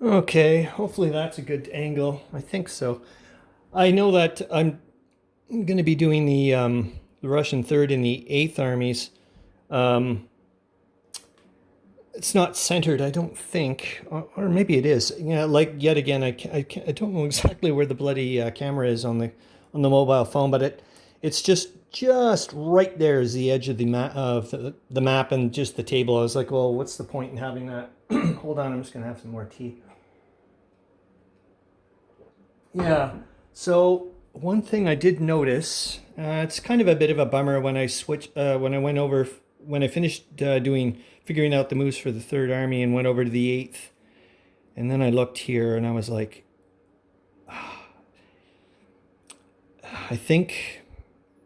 Okay, hopefully that's a good angle. I think so. I know that I'm going to be doing the Russian Third and the Eighth Armies. Um, it's not centered, I don't think, or maybe it is. Yeah, like yet again, I don't know exactly where the bloody camera is on the mobile phone, but it's just right there is the edge of the map and just the table. I was like, well, what's the point in having that? Hold on, I'm just gonna have some more tea. Yeah. So one thing I did notice, it's kind of a bit of a bummer when I switched when I went over when I finished doing figuring out the moves for the Third Army and went over to the Eighth, and then I looked here and I was like, I think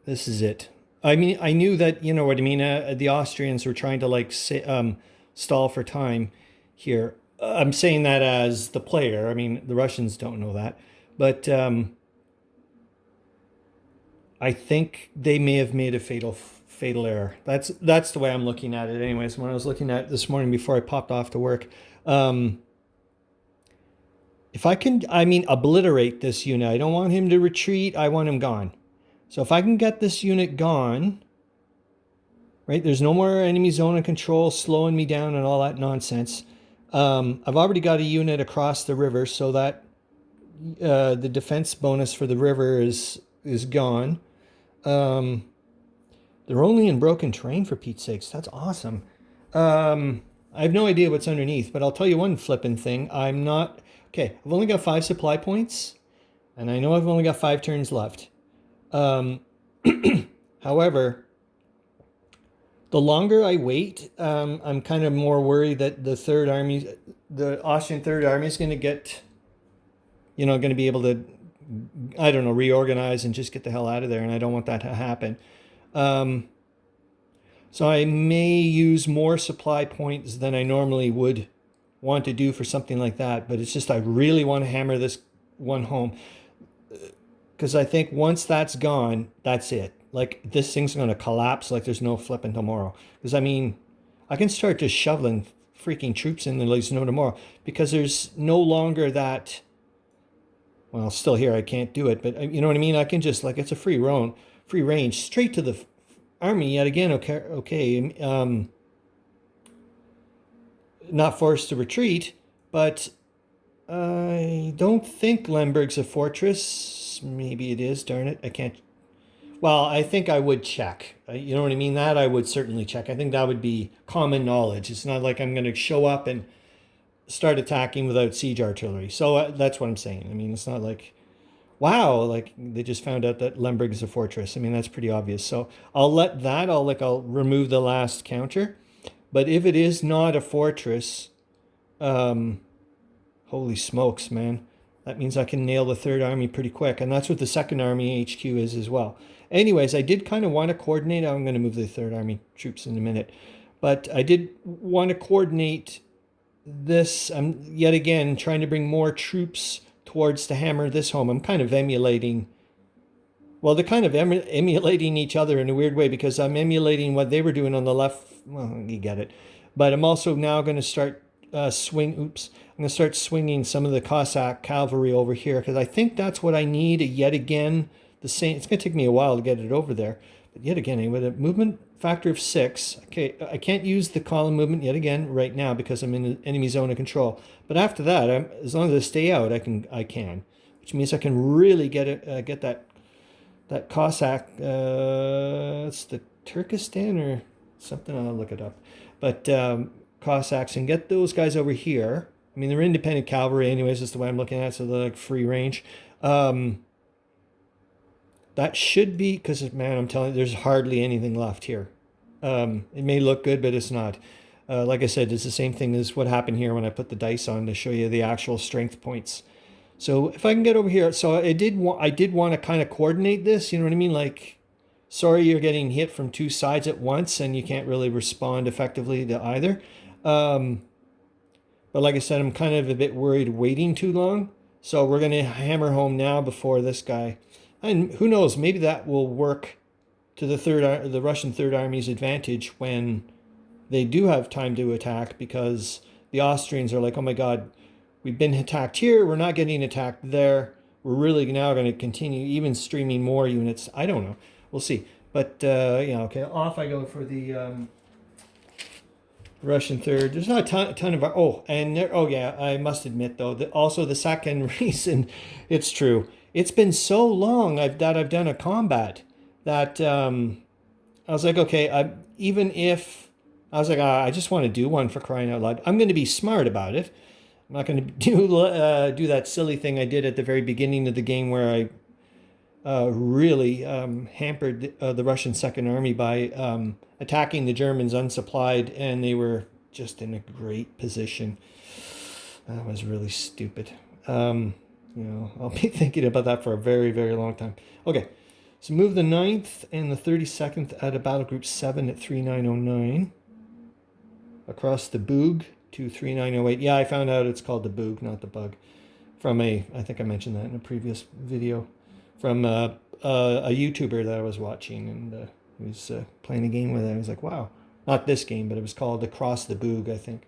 this is it. I mean, I knew that you know what I mean. The Austrians were trying to stall for time here. I'm saying that as the player. I mean, the Russians don't know that, but I think they may have made a fatal error. That's the way I'm looking at it. Anyways, when I was looking at it this morning before I popped off to work, um, if I can, I mean, obliterate this unit. I don't want him to retreat. I want him gone. So if I can get this unit gone, right? There's no more enemy zone of control slowing me down and all that nonsense. I've already got a unit across the river, so that the defense bonus for the river is gone. Um, They're only in broken terrain for Pete's sakes. That's awesome. I have no idea what's underneath, but I'll tell you one flippin' thing. I'm not okay. I've only got 5 supply points, and I know I've only got 5 turns left. Um, However, the longer I wait, I'm kind of more worried that the Austrian Third Army, is going to get, going to be able to, I don't know, reorganize and just get the hell out of there, and I don't want that to happen. Um, So I may use more supply points than I normally would want to do for something like that. But it's just I really want to hammer this one home because I think once that's gone, that's it. Like this thing's going to collapse like there's no flipping tomorrow. Because I mean, I can start just shoveling freaking troops in there like there's no tomorrow because there's no longer that. Well, still here, I can't do it, but you know what I mean. I can just like it's a free range, straight to the army yet again. Okay, okay. Not forced to retreat, but I don't think Lemberg's a fortress. Maybe it is. Darn it, I can't. Well, I think I would check. You know what I mean? That I would certainly check. I think that would be common knowledge. It's not like I'm going to show up and start attacking without siege artillery. So that's what I'm saying. I mean, it's not like wow, like they just found out that Lemberg is a fortress. I mean, that's pretty obvious. So I'll let that. I'll remove the last counter. But if it is not a fortress, um, holy smokes, man. That means I can nail the Third Army pretty quick. And that's what the Second Army HQ is as well. Anyways, I did kind of want to coordinate. I'm going to move the Third Army troops in a minute. But I did want to coordinate this. I'm yet again trying to bring more troops towards to hammer this home. I'm kind of emulating. Well, they're kind of emulating each other in a weird way because I'm emulating what they were doing on the left. Well, you get it. But I'm also now going to start Oops. I'm going to start swinging some of the Cossack cavalry over here because I think that's what I need. Yet again, the same. It's going to take me a while to get it over there. But yet again, with a movement factor of 6, okay, I can't use the column movement yet again right now because I'm in the enemy zone of control. But after that, as long as I stay out, I can, which means I can really get that Cossack. It's the Turkestan or something. I'll look it up. But Cossacks and get those guys over here. I mean, they're independent cavalry, anyways. That's the way I'm looking at it, so they're like free range. That should be because, man, I'm telling you, there's hardly anything left here. It may look good, but it's not. Like I said, it's the same thing as what happened here when I put the dice on to show you the actual strength points. So if I can get over here, so I did want to kind of coordinate this. You know what I mean? Like, sorry, you're getting hit from two sides at once, and you can't really respond effectively to either. But like I said, I'm kind of a bit worried waiting too long. So we're going to hammer home now before this guy. And who knows, maybe that will work to the Russian Third Army's advantage when they do have time to attack because the Austrians are like, oh my God, we've been attacked here. We're not getting attacked there. We're really now going to continue even streaming more units. I don't know. We'll see. But, yeah, okay. Off I go for the Russian third. There's not a ton of... Oh, and there... Oh, yeah, I must admit, though, that also the second reason, it's true. It's been so long that I've done a combat that I was like, okay, even if... I was like, I just want to do one for crying out loud. I'm going to be smart about it. I'm not going to do that silly thing I did at the very beginning of the game where I really hampered the Russian Second Army by attacking the Germans unsupplied, and they were just in a great position. That was really stupid. You know, I'll be thinking about that for a very, very long time. Okay, so move the 9th and the 32nd out of Battle Group 7 at 3909 across the Boog to 3908. Yeah, I found out it's called the Boog, not the Bug. From I think I mentioned that in a previous video, from a YouTuber that I was watching, and he was playing a game with it. I was like, wow, not this game, but it was called Across the Boog, I think.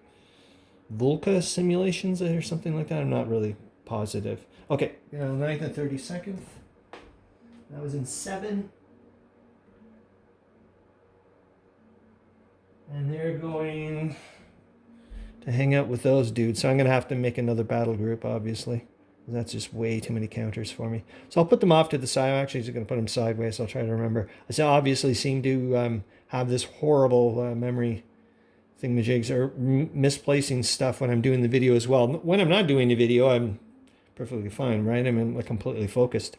Volca Simulations or something like that. I'm not really positive. Okay, 9th and 32nd. That was in 7. And they're going to hang out with those dudes. So I'm going to have to make another battle group, obviously. That's just way too many counters for me. So I'll put them off to the side. I'm actually just going to put them sideways. I'll try to remember. I obviously seem to have this horrible memory thingamajigs, or misplacing stuff when I'm doing the video as well. When I'm not doing the video, I'm perfectly fine, right? I'm completely focused.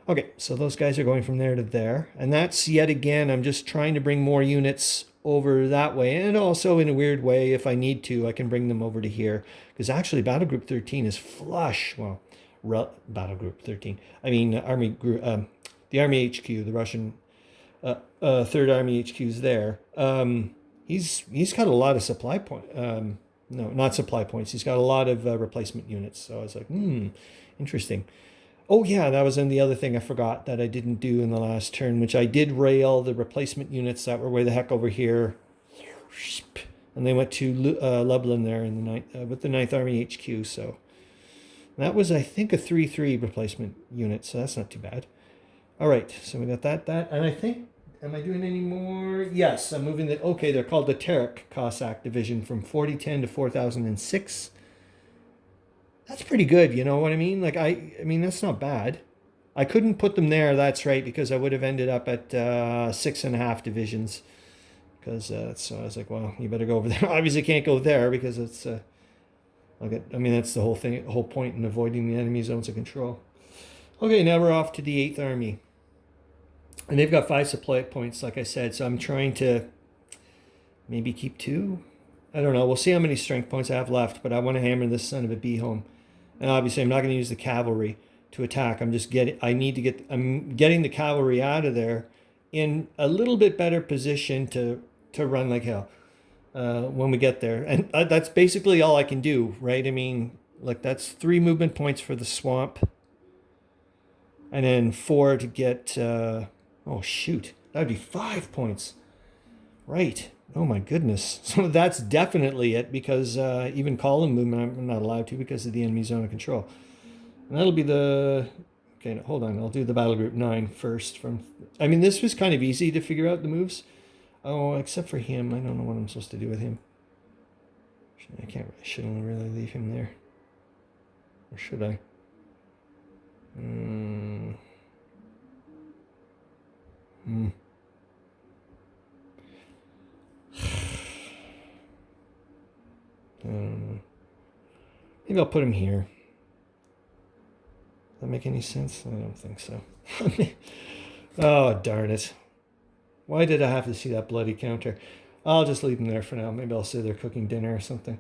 Okay, so those guys are going from there to there. And that's, yet again, I'm just trying to bring more units over that way. And also, in a weird way, if I need to, I can bring them over to here. Because actually, Battle Group 13 is flush. Well, Battle Group 13. I mean, Army Group, the Army HQ, the Russian Third Army HQ is there. He's got a lot of supply point. No, not supply points. He's got a lot of replacement units. So I was like, interesting. Oh, yeah, that was the other thing I forgot that I didn't do in the last turn, which I did rail the replacement units that were way the heck over here. And they went to Lublin there in the with the 9th Army HQ. So that was, I think, a 3-3 replacement unit, so that's not too bad. All right, so we got that. And I think, am I doing any more? Yes, I'm moving the... Okay, they're called the Terek Cossack Division from 4010 to 4006. That's pretty good, you know what I mean? Like, I mean, that's not bad. I couldn't put them there, that's right, because I would have ended up at 6.5 divisions. Because, so I was like, well, you better go over there. Obviously can't go there because it's, that's the whole thing, whole point in avoiding the enemy zones of control. Okay, now we're off to the 8th Army. And they've got 5 supply points, like I said, so I'm trying to maybe keep 2. I don't know. We'll see how many strength points I have left, but I want to hammer this son of a bee home. And obviously, I'm not going to use the cavalry to attack. I'm getting the cavalry out of there in a little bit better position to run like hell when we get there. And that's basically all I can do, right? I mean, like, that's 3 movement points for the swamp. And then 4 to get... oh, shoot. That would be 5 points. Right. Oh, my goodness. So that's definitely it, because even column movement I'm not allowed to because of the enemy zone of control. And that'll be the... Okay, no, hold on. I'll do the Battle Group 9 first. I mean, this was kind of easy to figure out the moves. Oh, except for him. I don't know what I'm supposed to do with him. I shouldn't really leave him there. Or should I? Maybe I'll put him here. Does that make any sense? I don't think so. Oh, darn it. Why did I have to see that bloody counter? I'll just leave him there for now. Maybe I'll say they're cooking dinner or something.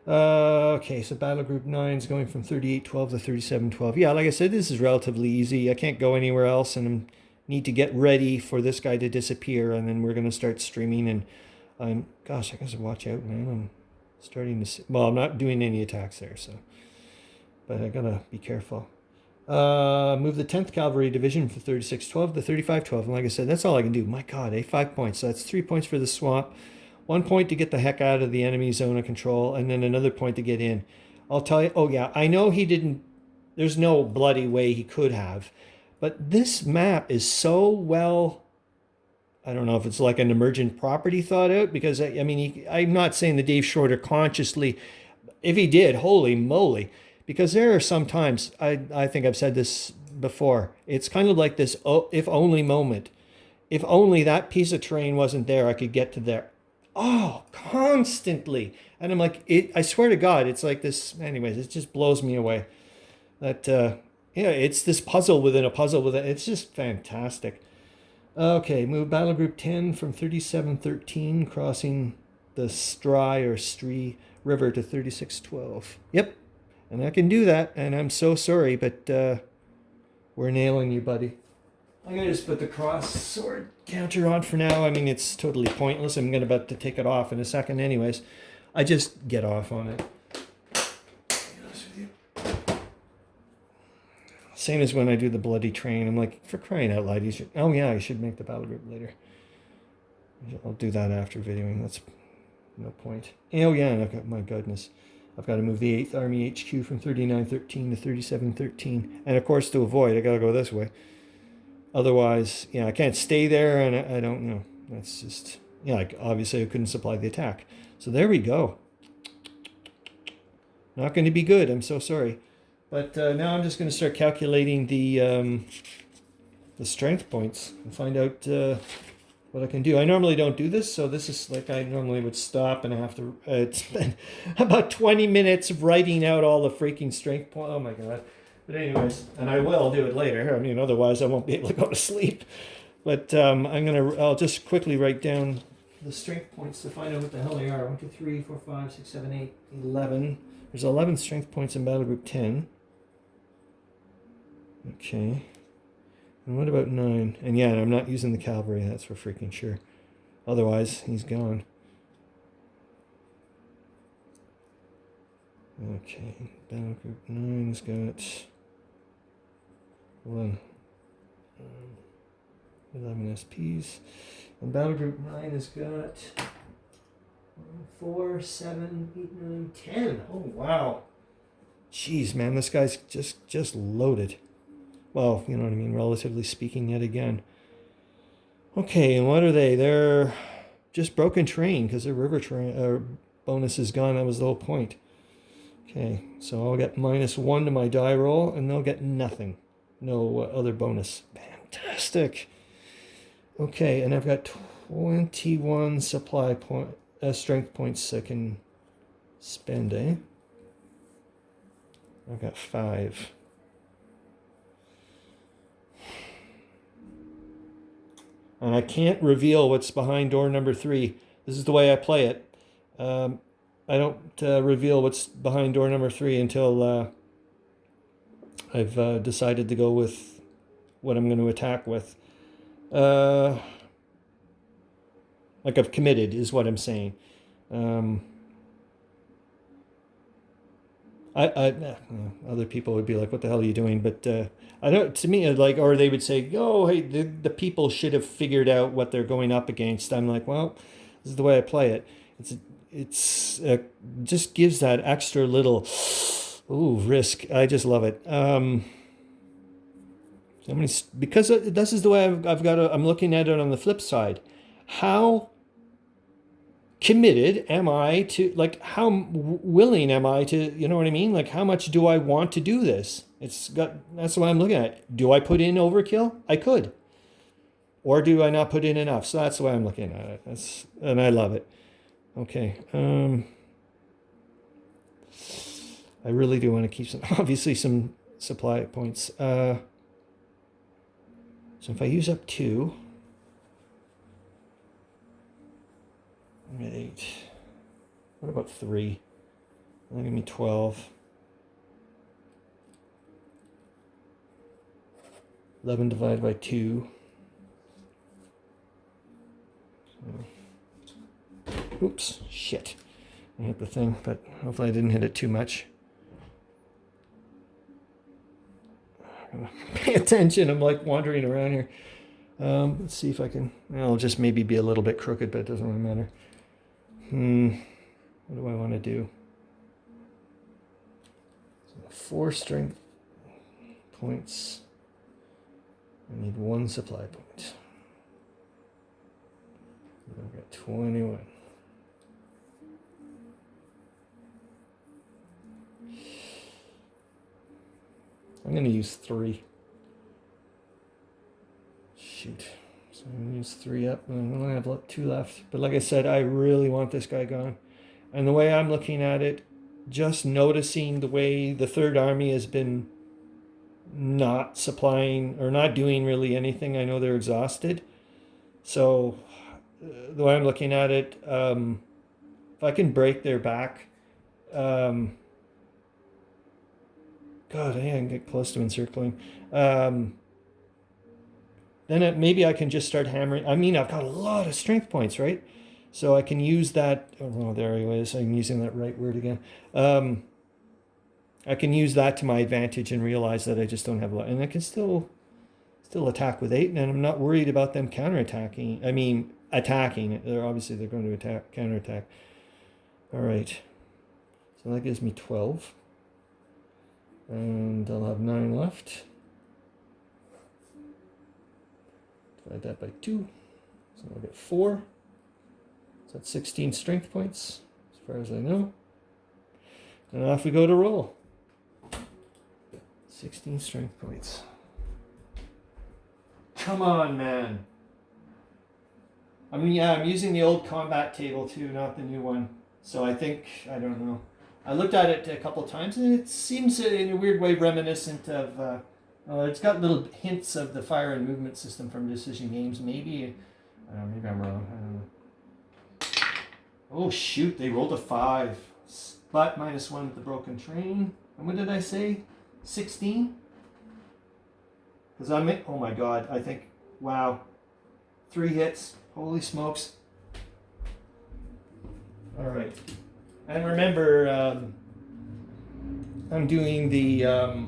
Okay, so Battle Group 9 is going from 3812 to 3712. Yeah, like I said, this is relatively easy. I can't go anywhere else, and I need to get ready for this guy to disappear, and then we're going to start streaming. And gosh, I guess watch out, man. I'm starting to see... Well, I'm not doing any attacks there, so... But I gotta be careful. Move the 10th Cavalry Division from 3612 to 3512. And like I said, that's all I can do. My God, 5 points. So that's 3 points for the swamp. 1 point to get the heck out of the enemy zone of control. And then another point to get in. I'll tell you. Oh yeah, I know he didn't. There's no bloody way he could have, but this map is so well. I don't know if it's like an emergent property thought out because I mean, I'm not saying that Dave Shorter consciously, if he did, holy moly, because there are some times I think I've said this before. It's kind of like this oh, if only moment. If only that piece of terrain wasn't there, I could get to there. Oh, constantly. And I'm like, I swear to God, it's like this. Anyways, it just blows me away. That, yeah, it's this puzzle within a puzzle within. It's just fantastic. Okay, move battle group 10 from 3713, crossing the Stryy River to 3612. Yep, and I can do that, and I'm so sorry, but we're nailing you, buddy. I'm going to just put the cross sword counter on for now. I mean, it's totally pointless. I'm about to take it off in a second anyways. I just get off on it. Same as when I do the bloody train. I'm like, for crying out loud, you should. Oh yeah, I should make the battle group later. I'll do that after videoing. That's no point. Oh yeah, and I've got, my goodness, I've got to move the 8th Army HQ from 3913 to 3713, and of course to avoid, I gotta go this way. Otherwise, yeah, I can't stay there, and I don't know. That's just, yeah, like obviously I couldn't supply the attack. So there we go. Not going to be good. I'm so sorry. But now I'm just going to start calculating the strength points and find out what I can do. I normally don't do this, so this is like I normally would stop and I have to spend about 20 minutes writing out all the freaking strength points. Oh my God. But anyways, and I will do it later. I mean, otherwise I won't be able to go to sleep. But I'll just quickly write down the strength points to find out what the hell they are. 1, 2, 3, 4, 5, 6, 7, 8, 11. There's 11 strength points in battle group 10. Okay. And what about 9? And yeah, I'm not using the cavalry, that's for freaking sure. Otherwise, he's gone. Okay. Battle group 9's got 11 SPs. And battle group 9 has got 4, 7, 8, 9, 10. Oh, wow. Jeez, man, this guy's just loaded. Well, you know what I mean, relatively speaking, yet again. Okay, and what are they? They're just broken terrain because their river terrain bonus is gone. That was the whole point. Okay, so I'll get -1 to my die roll, and they'll get nothing. No other bonus. Fantastic. Okay, and I've got 21 supply point strength points I can spend, eh? I've got 5. And I can't reveal what's behind door number 3. This is the way I play it. I don't reveal what's behind door number 3 until I've decided to go with what I'm going to attack with. Like I've committed is what I'm saying. Other people would be like, what the hell are you doing? But I don't, to me, like, or they would say, oh, hey, the people should have figured out what they're going up against. I'm like, well, this is the way I play it. It's just gives that extra little, ooh, risk. I just love it. Because this is the way I'm looking at it on the flip side. How committed am I to, like, how willing am I to, you know what I mean? Like, how much do I want to do this? That's what I'm looking at. Do I put in overkill? I could. Or do I not put in enough? So that's the way I'm looking at it. And I love it. Okay. I really do want to keep obviously some supply points. So if I use up 2, I'm at 8. What about 3? That'll give me 12. 11 divided by 2. Oops, shit. I hit the thing, but hopefully I didn't hit it too much. Pay attention, I'm like wandering around here. Let's see if I can, I'll just maybe be a little bit crooked, but it doesn't really matter. What do I want to do? So 4 strength points. I need 1 supply point. I've got 21. I'm going to use 3. Shoot. So I'm going to use 3 up, and I'm going to have 2 left. But like I said, I really want this guy gone. And the way I'm looking at it, just noticing the way the Third Army has been not supplying or not doing really anything. I know they're exhausted. So the way I'm looking at it, if I can break their back, God, I can get close to encircling. Then maybe I can just start hammering. I mean, I've got a lot of strength points, right? So I can use that. Oh, there he is. I'm using that right word again. I can use that to my advantage and realize that I just don't have a lot. And I can still attack with 8, and I'm not worried about them counterattacking. I mean, attacking. They're going to attack, counterattack. All right. So that gives me 12. And I'll have 9 left. Divide that by 2. So I'll get 4. So that's 16 strength points, as far as I know. And off we go to roll. 16 strength points. Come on, man. I mean, yeah, I'm using the old combat table too, not the new one. So I think, I don't know. I looked at it a couple times, and it seems in a weird way reminiscent of, it's got little hints of the fire and movement system from Decision Games. Maybe I'm wrong. I don't know. Oh, shoot, they rolled a 5. But -1 with the broken train. And what did I say? 16? Because oh my God, I think, wow. 3 hits. Holy smokes. All right. And remember, I'm doing the, I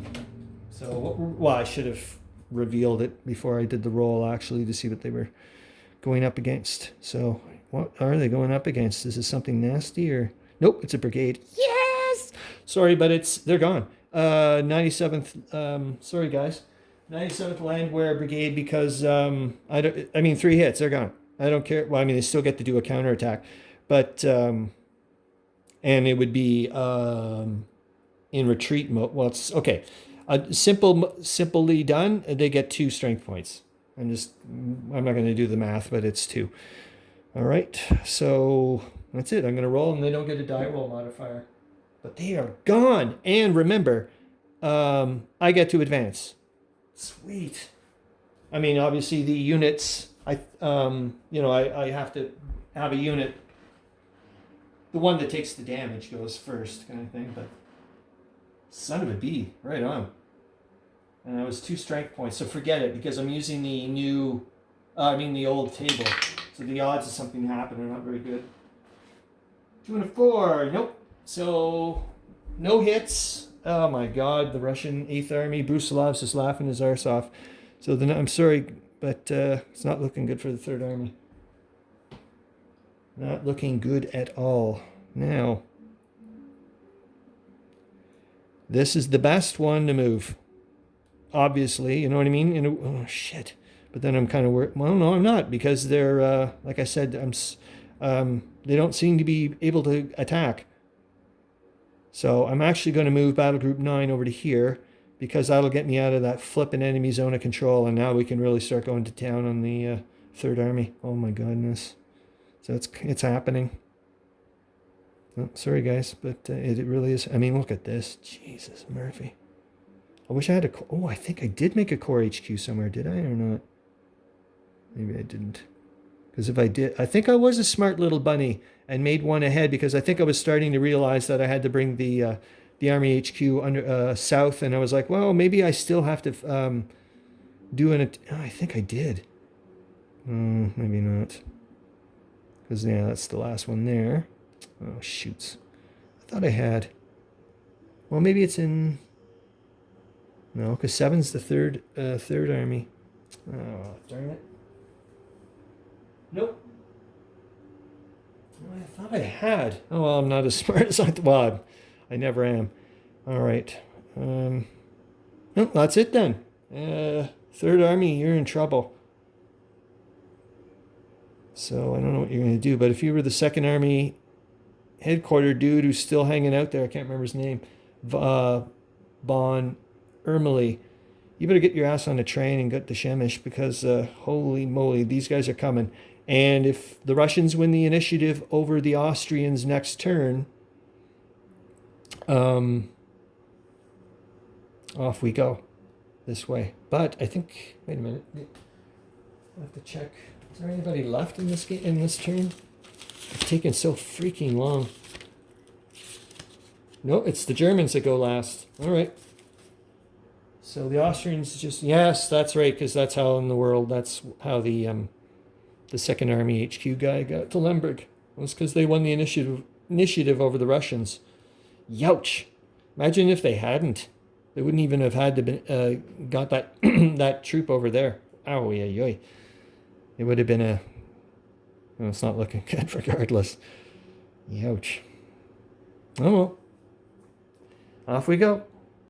should have revealed it before I did the roll, actually, to see what they were going up against. So what are they going up against? Is this something nasty or? Nope, it's a brigade. Yes! Sorry, but they're gone. 97th, sorry guys. 97th Landwehr Brigade, because, 3 hits, they're gone. I don't care. Well, I mean, they still get to do a counterattack, but, and it would be in retreat mode. Well, it's okay. Simply done. They get 2 strength points. I'm not going to do the math, but it's 2. All right. So that's it. I'm going to roll, and they don't get a die roll modifier, but they are gone. And remember, I get to advance. Sweet. I mean, obviously the units. I have to have a unit. The one that takes the damage goes first, kind of thing. But son of a bee, right on. And that was 2 strength points. So forget it, because I'm using the old table. So the odds of something happening are not very good. 2 and a 4. Nope. So no hits. Oh my God, the Russian 8th Army. Brusilov's just laughing his arse off. So I'm sorry, but it's not looking good for the 3rd Army. Not looking good at all. Now, this is the best one to move. Obviously, you know what I mean? Oh, shit. But then I'm kind of worried. Well, no, I'm not, because they're, like I said, they don't seem to be able to attack. So I'm actually going to move Battle Group 9 over to here, because that'll get me out of that flipping enemy zone of control, and now we can really start going to town on the 3rd Army. Oh my goodness. So it's happening. Oh, sorry guys, but it really is. I mean, look at this. Jesus, Murphy. I wish I had I think I did make a core HQ somewhere. Did I or not? Maybe I didn't. Because if I did, I think I was a smart little bunny and made one ahead, because I think I was starting to realize that I had to bring the Army HQ under south, and I was like, well, maybe I still have to do I think I did. Maybe not. Because, yeah, that's the last one there. Oh, shoots. I thought I had. Well, maybe it's in. No, because 7's the third Army. Oh, darn it. Nope. I thought I had. Oh, well, I'm not as smart as I thought. Well, I never am. All right. No, that's it then. Third Army, you're in trouble. So I don't know what you're going to do, but if you were the Second Army headquarter dude who's still hanging out there, I can't remember his name, Von Ermely, you better get your ass on a train and get to Shemish because holy moly, these guys are coming. And if the Russians win the initiative over the Austrians next turn, off we go this way. But I think, wait a minute, I have to check. Is there anybody left in this game, in this turn? It's taken so freaking long. No, it's the Germans that go last. All right. So the Austrians just, yes, that's right, because that's how in the world, that's how the Second Army HQ guy got to Lemberg. It was because they won the initiative over the Russians. Youch. Imagine if they hadn't. They wouldn't even have had to be, got that that troop over there. Ow, yeah. It would have been a... Well, it's not looking good regardless. Youch. Oh well. Off we go.